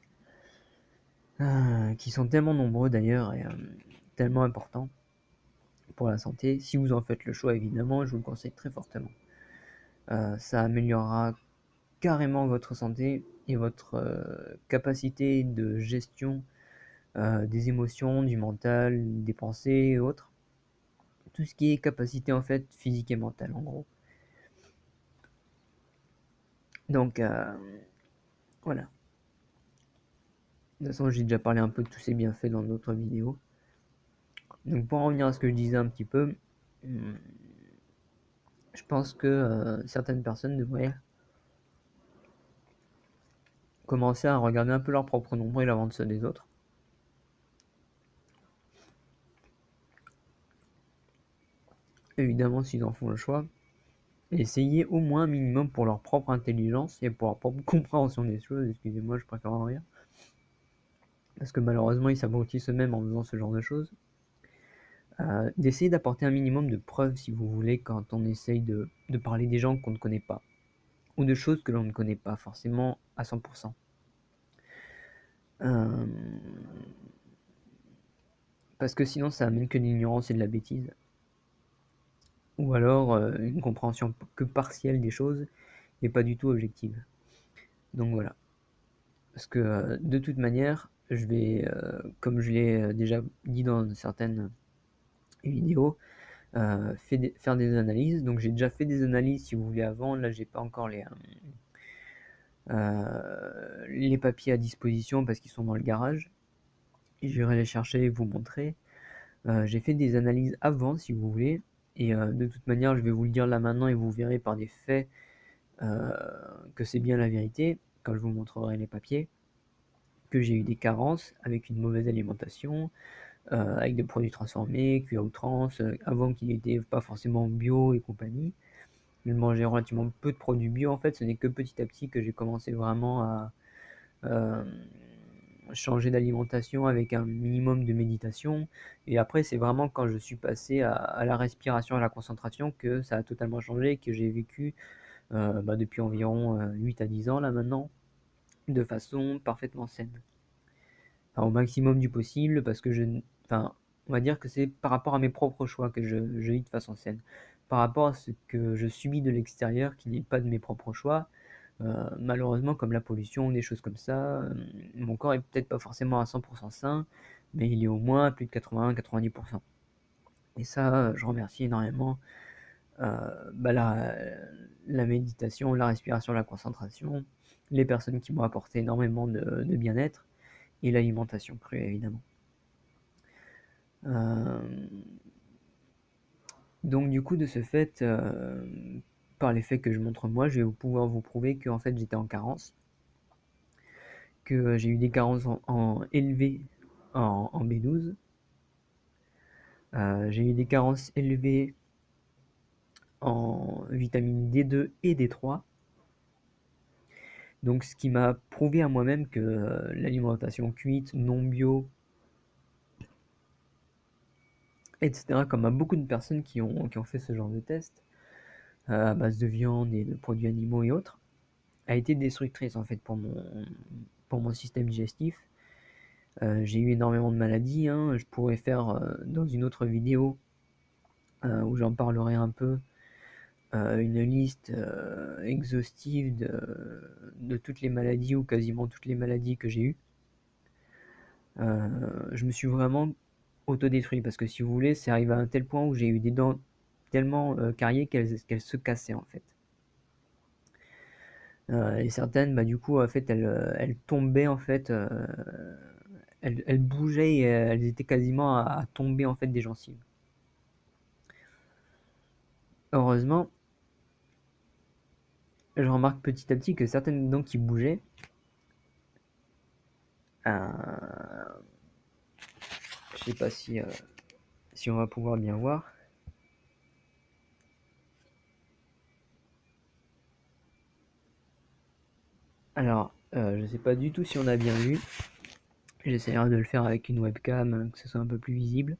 Qui sont tellement nombreux d'ailleurs et tellement importants pour la santé. Si vous en faites le choix, évidemment, je vous le conseille très fortement. Ça améliorera carrément votre santé et votre capacité de gestion des émotions, du mental, des pensées et autres. Tout ce qui est capacité en fait physique et mentale en gros. Donc voilà. De toute façon, j'ai déjà parlé un peu de tous ces bienfaits dans d'autres vidéos. Donc pour en revenir à ce que je disais un petit peu, je pense que certaines personnes devraient commencer à regarder un peu leur propre nombril avant de ceux des autres. Évidemment, s'ils en font le choix, essayer au moins un minimum pour leur propre intelligence et pour leur propre compréhension des choses. Excusez-moi, je préfère en rire. Parce que malheureusement, ils s'abrutissent eux-mêmes en faisant ce genre de choses. D'essayer d'apporter un minimum de preuves, si vous voulez, quand on essaye de parler des gens qu'on ne connaît pas. Ou de choses que l'on ne connaît pas forcément à 100%. Parce que sinon, ça amène que de l'ignorance et de la bêtise. Ou alors une compréhension que partielle des choses et pas du tout objective. Donc voilà. Parce que de toute manière, je vais, comme je l'ai déjà dit dans certaines vidéos, faire des analyses. Donc j'ai déjà fait des analyses si vous voulez avant. Là, j'ai pas encore les papiers à disposition parce qu'ils sont dans le garage. Et j'irai les chercher et vous montrer. J'ai fait des analyses avant si vous voulez. Et de toute manière, je vais vous le dire là maintenant et vous verrez par des faits que c'est bien la vérité quand je vous montrerai les papiers. Que j'ai eu des carences avec une mauvaise alimentation, avec des produits transformés, cuits à outrance, avant qu'ils n'étaient pas forcément bio et compagnie. Je mangeais relativement peu de produits bio en fait, ce n'est que petit à petit que j'ai commencé vraiment à euh, changer d'alimentation avec un minimum de méditation. Et après, c'est vraiment quand je suis passé à la respiration, à la concentration que ça a totalement changé et que j'ai vécu depuis environ 8 à 10 ans là maintenant, de façon parfaitement saine. Enfin, au maximum du possible, parce que enfin, on va dire que c'est par rapport à mes propres choix que je vis de façon saine. Par rapport à ce que je subis de l'extérieur, qui n'est pas de mes propres choix, malheureusement, comme la pollution, des choses comme ça, mon corps est peut-être pas forcément à 100% sain, mais il est au moins à plus de 80-90%. Et ça, je remercie énormément la méditation, la respiration, la concentration, les personnes qui m'ont apporté énormément de bien-être, et l'alimentation crue évidemment. Donc du coup de ce fait, par les faits que je montre moi, je vais pouvoir vous prouver que en fait j'étais en carence, que j'ai eu des carences en élevées en B12, j'ai eu des carences élevées en vitamine D2 et D3. Donc ce qui m'a prouvé à moi-même que l'alimentation cuite, non bio, etc., comme à beaucoup de personnes qui ont fait ce genre de test, à base de viande et de produits animaux et autres, a été destructrice en fait pour mon système digestif. J'ai eu énormément de maladies, hein. Je pourrais faire dans une autre vidéo où j'en parlerai un peu, une liste exhaustive de toutes les maladies ou quasiment toutes les maladies que j'ai eues. Je me suis vraiment autodétruit parce que si vous voulez, c'est arrivé à un tel point où j'ai eu des dents tellement cariées qu'elles se cassaient en fait. Et certaines, bah, du coup, en fait, elles tombaient en fait, elles bougeaient et elles étaient quasiment à tomber en fait des gencives. Heureusement, je remarque petit à petit que certaines dents qui bougeaient, je sais pas si on va pouvoir bien voir. Alors, je sais pas du tout si on a bien vu. J'essaierai de le faire avec une webcam, que ce soit un peu plus visible.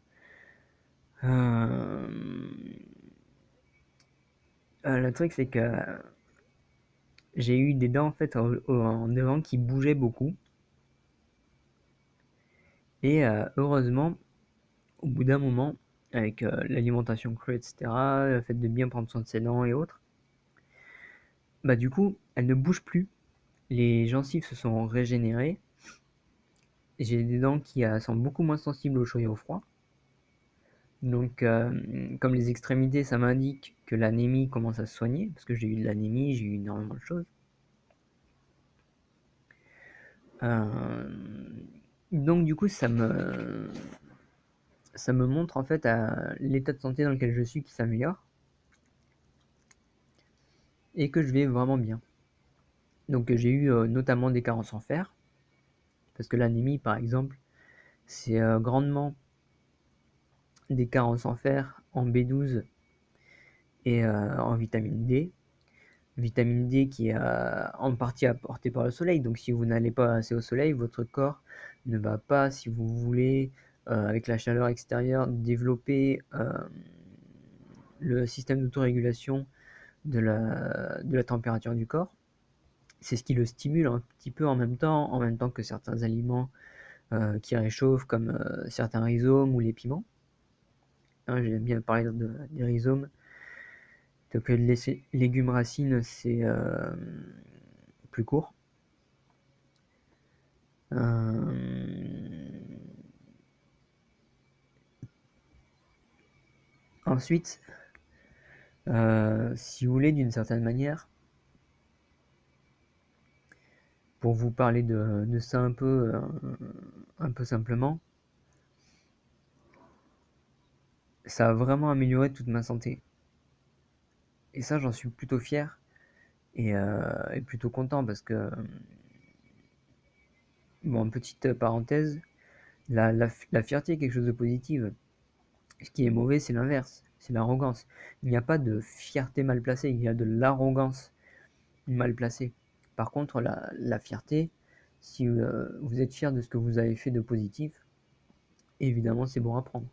Le truc, c'est que j'ai eu des dents en fait en devant qui bougeaient beaucoup. Et heureusement, au bout d'un moment, avec l'alimentation crue, etc., le fait de bien prendre soin de ses dents et autres, bah du coup, elles ne bougent plus. Les gencives se sont régénérées. J'ai des dents qui sont beaucoup moins sensibles au chaud et au froid. Donc, comme les extrémités, ça m'indique que l'anémie commence à se soigner, parce que j'ai eu de l'anémie, j'ai eu énormément de choses. Donc, du coup, ça me montre en fait l'état de santé dans lequel je suis qui s'améliore et que je vais vraiment bien. Donc, j'ai eu notamment des carences en fer, parce que l'anémie, par exemple, c'est grandement des carences en fer, en B12 et en vitamine D. Vitamine D qui est en partie apportée par le soleil. Donc si vous n'allez pas assez au soleil, votre corps ne va pas, si vous voulez, avec la chaleur extérieure, développer le système d'autorégulation de la température du corps. C'est ce qui le stimule un petit peu en même temps que certains aliments qui réchauffent, comme certains rhizomes ou les piments. Hein, j'aime bien parler des rhizomes. Donc les légumes racines, c'est plus court. Ensuite, si vous voulez, d'une certaine manière, pour vous parler de ça un peu simplement, ça a vraiment amélioré toute ma santé. Et ça, j'en suis plutôt fier et plutôt content parce que, bon, petite parenthèse, la fierté est quelque chose de positif. Ce qui est mauvais, c'est l'inverse, c'est l'arrogance. Il n'y a pas de fierté mal placée, il y a de l'arrogance mal placée. Par contre, la fierté, si vous êtes fier de ce que vous avez fait de positif, évidemment, c'est bon à prendre.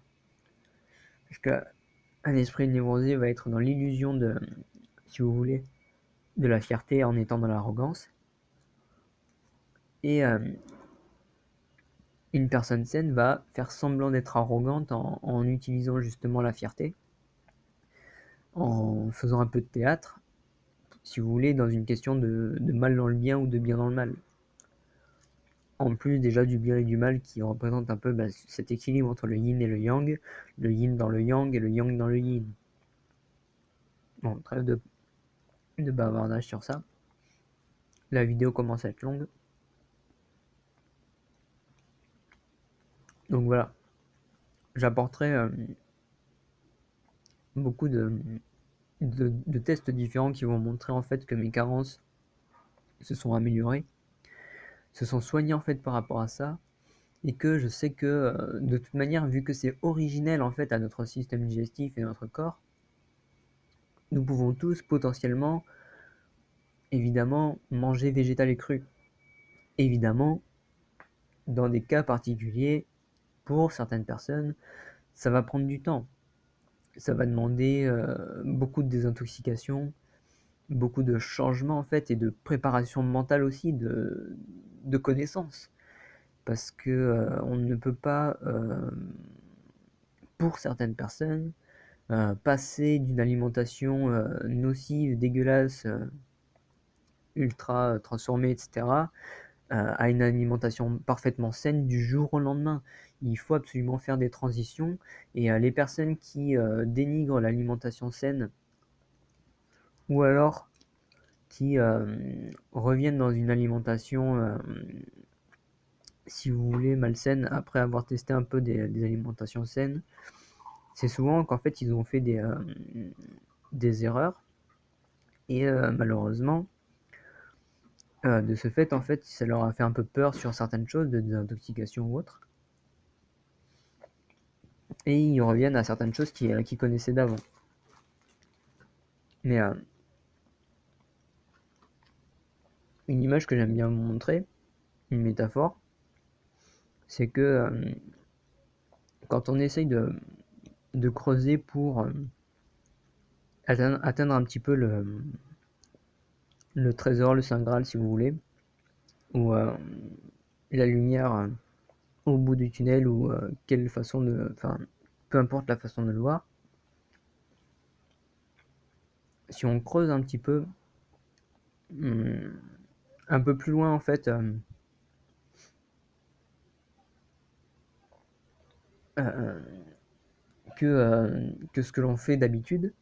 Parce qu'un esprit névrosé va être dans l'illusion de, si vous voulez, de la fierté en étant dans l'arrogance. Et une personne saine va faire semblant d'être arrogante en utilisant justement la fierté, en faisant un peu de théâtre, si vous voulez, dans une question de mal dans le bien ou de bien dans le mal. En plus déjà du bien et du mal qui représente un peu cet équilibre entre le yin et le yin dans le yang et le yang dans le yin. Bon, trêve de bavardage sur ça. La vidéo commence à être longue. Donc voilà, j'apporterai beaucoup de tests différents qui vont montrer en fait que mes carences se sont améliorées, se sont soignées en fait par rapport à ça, et que je sais que de toute manière, vu que c'est originel en fait à notre système digestif et à notre corps, nous pouvons tous potentiellement, évidemment, manger végétal et cru. Évidemment, dans des cas particuliers, pour certaines personnes, ça va prendre du temps. Ça va demander beaucoup de désintoxication, beaucoup de changements en fait, et de préparation mentale aussi, de connaissances. Parce que on ne peut pas, pour certaines personnes, passer d'une alimentation nocive, dégueulasse, ultra transformée, etc., à une alimentation parfaitement saine du jour au lendemain. Il faut absolument faire des transitions, et les personnes qui dénigrent l'alimentation saine, ou alors qui reviennent dans une alimentation, si vous voulez, malsaine, après avoir testé un peu des alimentations saines, c'est souvent qu'en fait ils ont fait des erreurs, et malheureusement, de ce fait, en fait, ça leur a fait un peu peur sur certaines choses, de désintoxication ou autre, et ils reviennent à certaines choses qu'ils connaissaient d'avant. Mais une image que j'aime bien vous montrer, une métaphore, c'est que quand on essaye de creuser pour atteindre un petit peu le trésor, le Saint Graal si vous voulez, ou la lumière au bout du tunnel, ou quelle façon enfin, peu importe la façon de le voir, si on creuse un petit peu, un peu plus loin en fait, que ce que l'on fait d'habitude,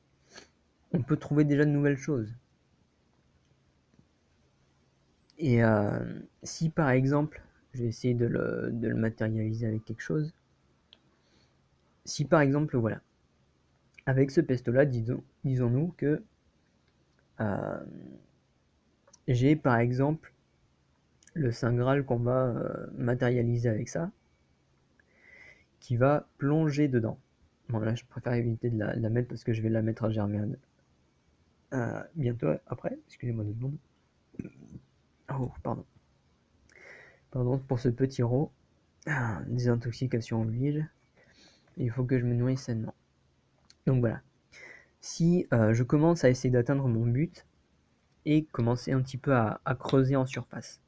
on peut trouver déjà de nouvelles choses. Et si par exemple, je vais essayer de le matérialiser avec quelque chose, si par exemple, voilà, avec ce pesto-là, disons-nous que j'ai par exemple le Saint Graal qu'on va matérialiser avec ça, qui va plonger dedans. Bon là je préfère éviter de la mettre parce que je vais la mettre à germer bientôt après, excusez-moi 2 secondes. Oh pardon pour ce petit rot. Désintoxication en huile, il faut que je me nourrisse sainement. Donc voilà, si je commence à essayer d'atteindre mon but et commencer un petit peu à creuser en surface,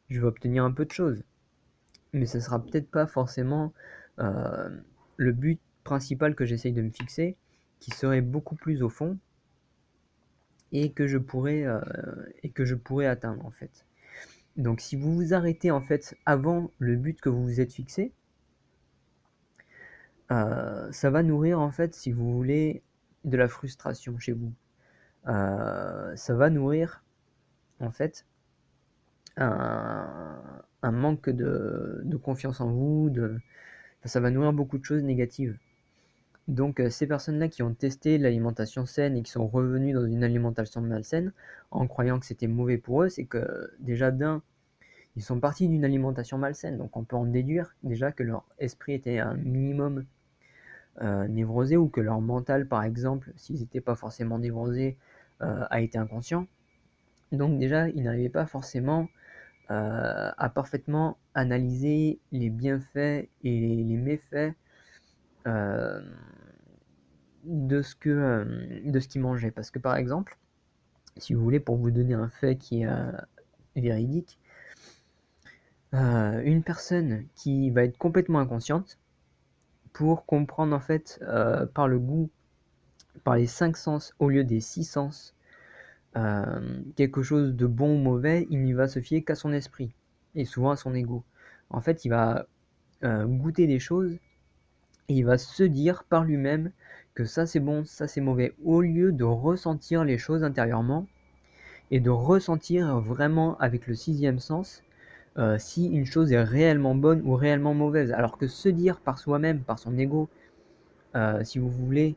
je vais obtenir un peu de choses, mais ça sera peut-être pas forcément le but principal que j'essaye de me fixer, qui serait beaucoup plus au fond, et que je pourrais atteindre en fait. Donc si vous vous arrêtez en fait avant le but que vous vous êtes fixé, ça va nourrir en fait, si vous voulez, de la frustration chez vous. Ça va nourrir en fait un manque de confiance en vous, ça va nourrir beaucoup de choses négatives. Donc ces personnes-là qui ont testé l'alimentation saine et qui sont revenues dans une alimentation malsaine en croyant que c'était mauvais pour eux, c'est que déjà ils sont partis d'une alimentation malsaine. Donc on peut en déduire déjà que leur esprit était un minimum névrosé, ou que leur mental par exemple, s'ils n'étaient pas forcément névrosés, a été inconscient. Donc déjà ils n'arrivaient pas forcément à parfaitement analyser les bienfaits et les méfaits de ce qu'ils mangeaient. Parce que par exemple, si vous voulez, pour vous donner un fait qui est véridique, une personne qui va être complètement inconsciente, pour comprendre en fait par le goût, par les 5 sens au lieu des 6 sens, quelque chose de bon ou mauvais, il n'y va se fier qu'à son esprit, et souvent à son ego. En fait, il va goûter des choses, et il va se dire par lui-même que ça c'est bon, ça c'est mauvais, au lieu de ressentir les choses intérieurement, et de ressentir vraiment avec le 6e sens si une chose est réellement bonne ou réellement mauvaise. Alors que se dire par soi-même, par son ego, si vous voulez,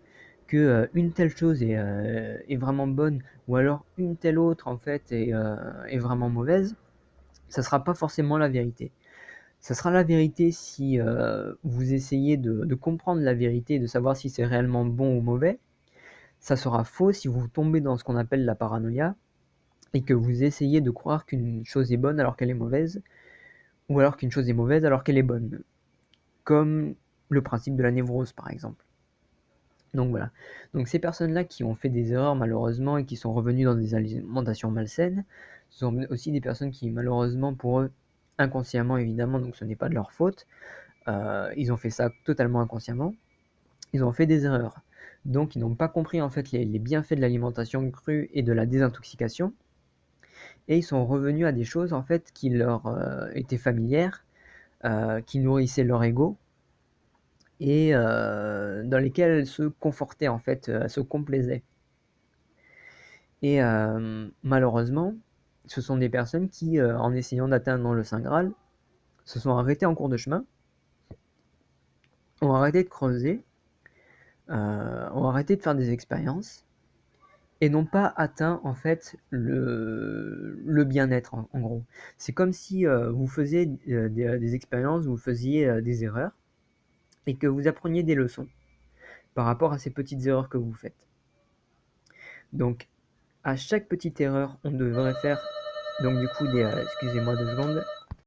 que une telle chose est vraiment bonne, ou alors une telle autre en fait est vraiment mauvaise, ça sera pas forcément la vérité. Ça sera la vérité si vous essayez de comprendre la vérité, de savoir si c'est réellement bon ou mauvais. Ça sera faux si vous tombez dans ce qu'on appelle la paranoïa et que vous essayez de croire qu'une chose est bonne alors qu'elle est mauvaise, ou alors qu'une chose est mauvaise alors qu'elle est bonne, comme le principe de la névrose par exemple. Donc voilà. Donc ces personnes-là qui ont fait des erreurs malheureusement et qui sont revenues dans des alimentations malsaines, ce sont aussi des personnes qui malheureusement pour eux, inconsciemment évidemment, donc ce n'est pas de leur faute, ils ont fait ça totalement inconsciemment, ils ont fait des erreurs. Donc ils n'ont pas compris en fait les bienfaits de l'alimentation crue et de la désintoxication, et ils sont revenus à des choses en fait qui leur étaient familières, qui nourrissaient leur ego, et dans lesquelles elles se confortaient en fait, elles se complaisaient. Et malheureusement, ce sont des personnes qui, en essayant d'atteindre le Saint Graal, se sont arrêtées en cours de chemin, ont arrêté de creuser, ont arrêté de faire des expériences, et n'ont pas atteint en fait le bien-être en gros. C'est comme si vous faisiez des expériences, vous faisiez des erreurs, et que vous appreniez des leçons par rapport à ces petites erreurs que vous faites. Donc, à chaque petite erreur, on devrait faire, donc du coup, excusez-moi 2 secondes.